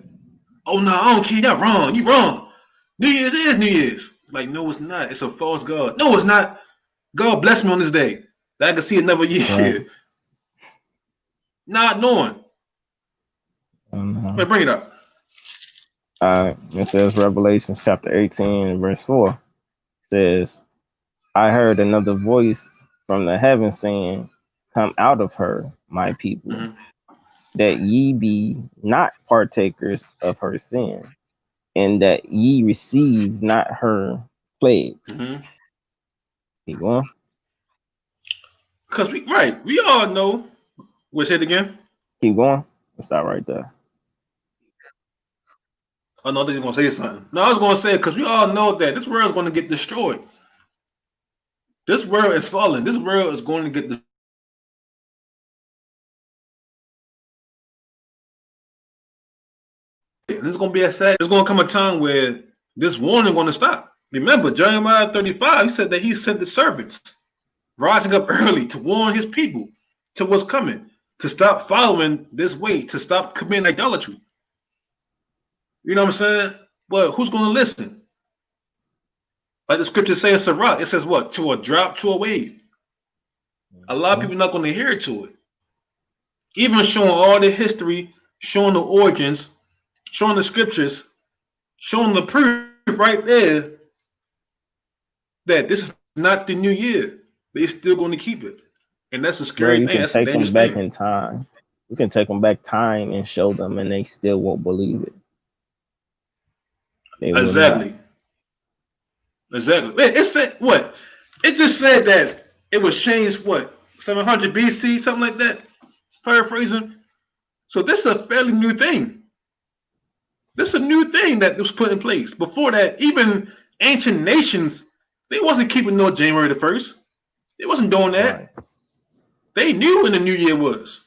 Oh no, I don't care. You're wrong. You wrong. New Year's is New Year's. Like, no, it's not. It's a false God. No, it's not. God bless me on this day that I can see another Right. year. Not knowing. Uh-huh. Wait, bring it up. It says Revelations chapter 18 and verse 4. It says, "I heard another voice from the heavens saying, Come out of her, my people, Mm-hmm. that ye be not partakers of her sin, and that ye receive not her plagues." Mm-hmm. Keep going. Cause we all know. What's it again? Keep going. Let's stop right there. Oh no, they're gonna say something. No, I was gonna say because we all know that this world is gonna get destroyed. This world is falling. This world is going to get destroyed. And there's gonna be a sad. There's gonna come a time where this warning is gonna stop. Remember, Jeremiah 35, he said that he sent the servants rising up early to warn his people to what's coming, to stop following this way, to stop committing idolatry. You know what I'm saying? But who's gonna listen? Like the scripture says, Sirach, it says what? To a drop, to a wave. A lot of Mhm. people not gonna adhere to it. Even showing all the history, showing the origins, showing the scriptures, showing the proof right there that this is not the new year. They're still going to keep it. And that's a Bro, scary you thing. can That's a take dangerous them back thing. in time. You can take them back time and show them, and they still won't believe it. They will not. Exactly. Exactly. It said what? It just said that it was changed what? 700 BC, something like that. Paraphrasing. So this is a fairly new thing. This is a new thing that was put in place. Before that, even ancient nations, they wasn't keeping no January the 1st. They wasn't doing Right. that. They knew when the new year was.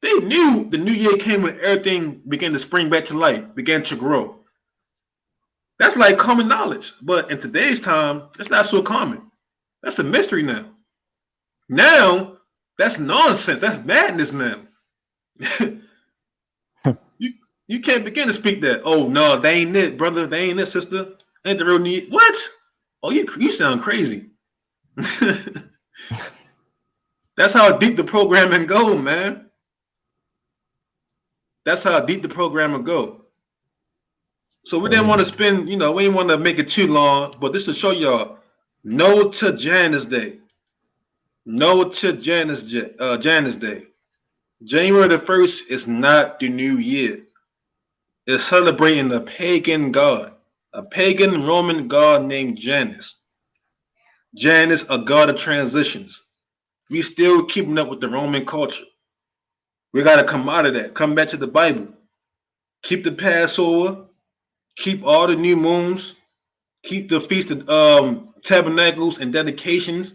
They knew the new year came when everything began to spring back to life, began to grow. That's like common knowledge. But in today's time, it's not so common. That's a mystery now. Now, that's nonsense. That's madness now. You can't begin to speak that. Oh no, they ain't it, brother. They ain't it, sister. Ain't the real need. What? Oh, you sound crazy. That's how deep the programming go, man. That's how deep the programming go. So we didn't want to Mm. spend, we didn't want to make it too long, but this to show y'all, no to Janus Day. No to Janus Day. January the 1st is not the new year. It's celebrating a pagan god, a pagan Roman god named Janus. Janus, a god of transitions. We still keeping up with the Roman culture. We got to come out of that. Come back to the Bible. Keep the Passover. Keep all the new moons. Keep the feast of tabernacles and dedications.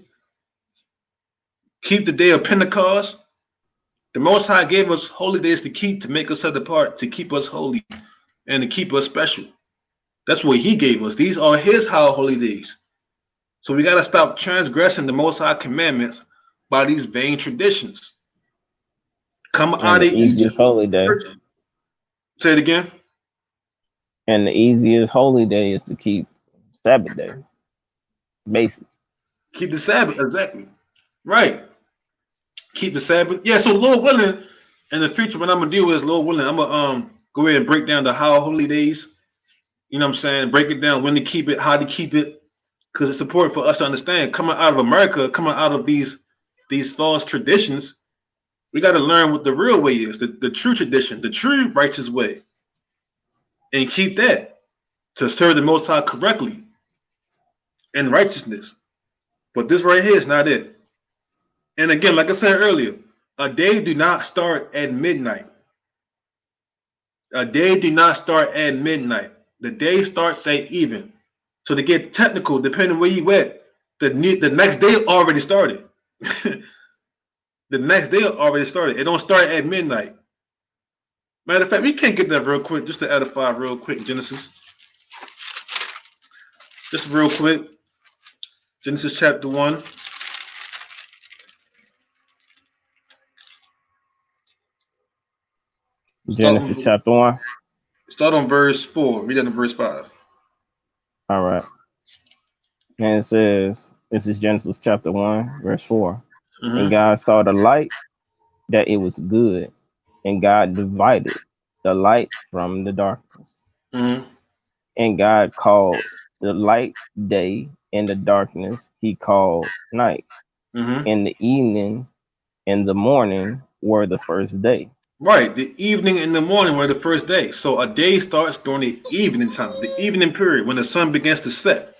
Keep the day of Pentecost. The Most High gave us holy days to keep, to make us set apart, to keep us holy, and to keep us special. That's what He gave us. These are His holy days. So we got to stop transgressing the Most High commandments by these vain traditions. Come And out the of Egypt. easiest holy day. Say it again. And the easiest holy day is to keep Sabbath day. Basic. Keep the Sabbath. Exactly. Right. Keep the Sabbath. Yeah. So Lord willing, in the future, what I'm gonna do is, Lord willing, I'm gonna go ahead and break down the how holy days. You know what I'm saying? Break it down, when to keep it, how to keep it, because it's important for us to understand. Coming out of America, coming out of these false traditions, we got to learn what the real way is, the true tradition, the true righteous way, and keep that to serve the Most High correctly in righteousness. But this right here is not it. And again, like I said earlier, a day do not start at midnight. A day do not start at midnight. The day starts at even. So to get technical, depending where you at, the next day already started. The next day already started. It don't start at midnight. Matter of fact, we can't get that real quick, just to edify real quick, Genesis. Just real quick. Genesis chapter 1. Start Genesis with, chapter 1. start on verse 4. Read that in verse 5. All right. And it says, this is Genesis chapter 1, verse 4. And Mm-hmm. God saw the light that it was good, and God divided the light from the darkness. Mm-hmm. And God called the light day, and the darkness He called night. Mm-hmm. And the evening and the morning were the first day. Right. The evening and the morning were the first day. So a day starts during the evening time, the evening period, when the sun begins to set.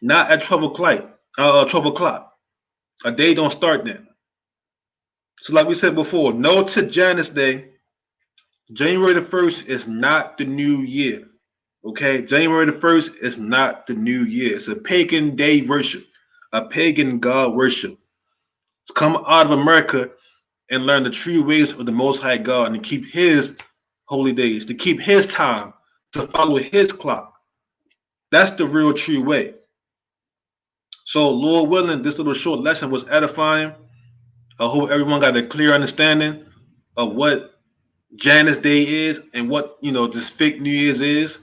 Not at 12 o'clock. 12 o'clock. A day don't start then. So like we said before, no to Janus Day. January the 1st is not the new year. Okay? January the 1st is not the new year. It's a pagan day worship, a pagan god worship. So come out of America and learn the true ways of the Most High God and keep His holy days, to keep His time, to follow His clock. That's the real true way. So, Lord willing, this little short lesson was edifying. I hope everyone got a clear understanding of what Janus Day is and what this fake New Year's is.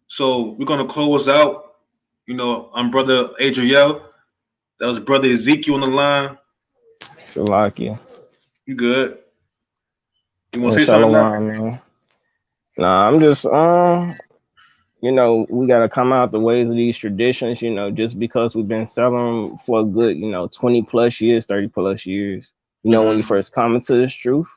So we're gonna close out. I'm brother Adriel. That was brother Ezekiel on the line. Shalakia. You good? You want to And say something now? Shalom, man. Nah, I'm just we gotta come out the ways of these traditions, just because we've been selling them for a good, 20 plus years, 30 plus years. When you Mm-hmm. first come into this truth,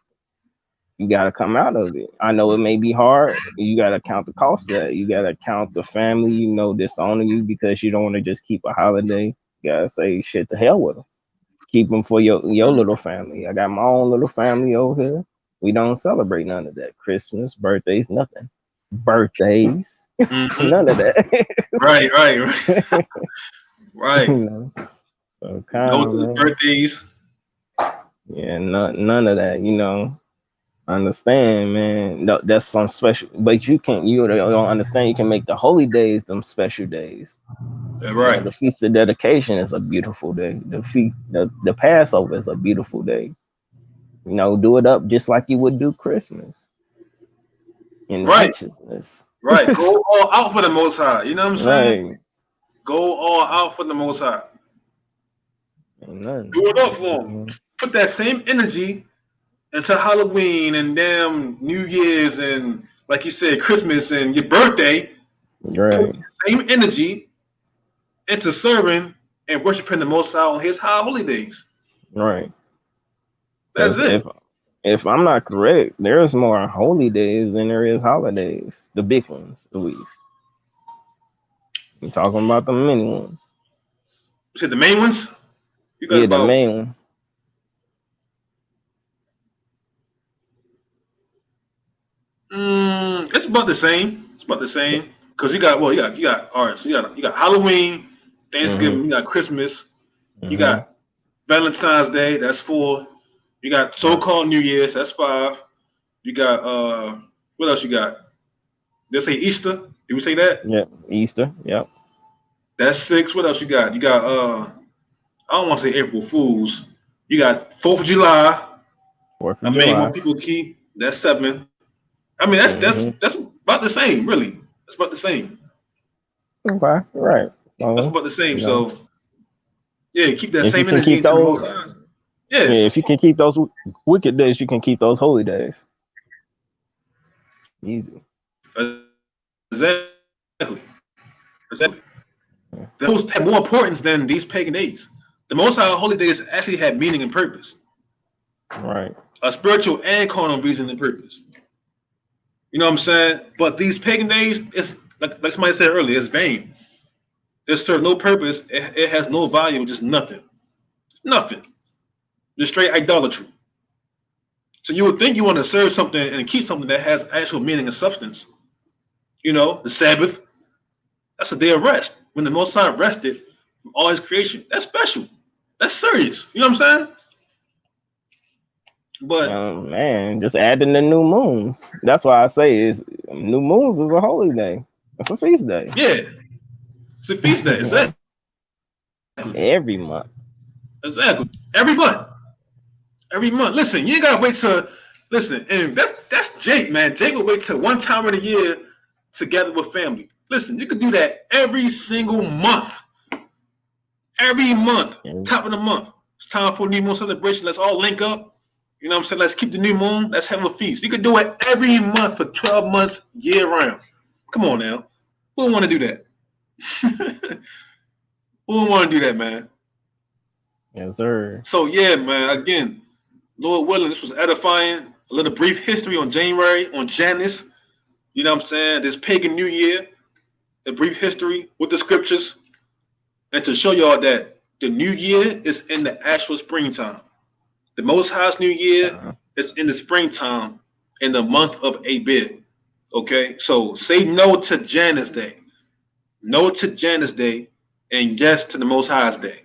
you gotta come out of it. I know it may be hard. You gotta count the cost of that. You gotta count the family, disowning you because you don't want to just keep a holiday. You gotta say shit to hell with them. Keep them for your little family. I got my own little family over here. We don't celebrate none of that. Christmas, birthdays, nothing. Birthdays, none of Mm-hmm. that. Right, right, right, you right. know, so No kind to of the man. birthdays. Yeah, none of that. Understand, man. No, that's some special, but you don't understand. You can make the holy days them special days. Right. The feast of dedication is a beautiful day. The Passover is a beautiful day. Do it up just like you would do Christmas. in Right, righteousness. right. Go all out for the Most High. You know what I'm saying? Right. Go all out for the Most High. Ain't nothing. Do it up for him. Put that same energy into Halloween and damn New Year's and, like you said, Christmas and your birthday. Put Right. the same energy into serving and worshiping the Most High on His high holy days. Right. That's Because it. if I'm not correct, there's more holy days than there is holidays. The big ones, at least. I'm talking about the mini ones. You said the main ones. You got Yeah, the about main one. it's about the same. It's about the same because you got all right. So you got Halloween, Thanksgiving, Mm-hmm. you got Christmas, you Mm-hmm. got Valentine's Day. That's 4. You got Right. so-called New Year's. That's 5. You got what else you got? They say Easter. Did we say that? Yep. Easter. Yep. That's 6. What else you got? You got I don't want to say April Fools. You got 4th of July. 4th A of main one July. people keep. That's 7. I mean Mm-hmm. that's about the same, really. That's about the same. Okay. Right. That's So, about the same. you know, So yeah, keep that if you same can energy keep into the Most those, High. Yeah, yeah, if you can keep those wicked days, you can keep those holy days. Easy. exactly. Exactly. Those have more importance than these pagan days. The Most High holy days actually had meaning and purpose, Right. a spiritual and carnal reason and purpose. You know what I'm saying? But these pagan days, it's like somebody said earlier, it's vain. It serves no purpose. It has no value. Just nothing. Nothing. Just straight idolatry. So you would think you want to serve something and keep something that has actual meaning and substance. You know, the Sabbath. That's a day of rest. When the Most High rested from all His creation, that's special. That's serious. You know what I'm saying? But Man, just adding the new moons. That's why I say is new moons is a holy day. It's a feast day. yeah, it's a feast day. Exactly. Every month. Exactly. Every month. Every month. Listen, you ain't gotta wait till listen, and that's Jake, man. Jake will wait till one time of the year together with family. Listen, you can do that every single month. Every month. And Top of the month. It's time for a new moon celebration. Let's all link up. You know what I'm saying? Let's keep the new moon. Let's have a feast. You can do it every month for 12 months, year round. Come on now. Who would want to do that? Who would want to do that, man? yes, sir. So yeah, man. Again, Lord willing, this was edifying. A little brief history on January, on Janus. You know what I'm saying? This pagan New Year, a brief history with the scriptures, and to show y'all that the New Year is in the actual springtime. The Most High's New Year is in the springtime, in the month of Abib. Okay, so say no to Janus Day, no to Janus Day, and yes to the Most High's Day.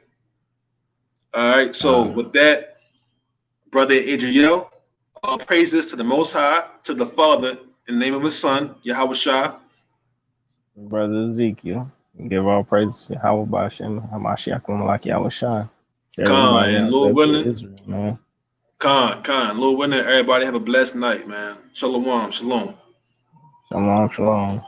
All right. So Uh, with that, brother Adriel, all praises to the Most High, to the Father, in the name of His Son, Yahweh Shah. Brother Ezekiel. Give all praise to Yahweh Bashem, Hamashiach, Malak Yahweh Shai. To Khan, everybody and out Lord there, to willing, Israel, man. Khan, Lord willing, everybody have a blessed night, man. Shalom, shalom. Shalom, shalom.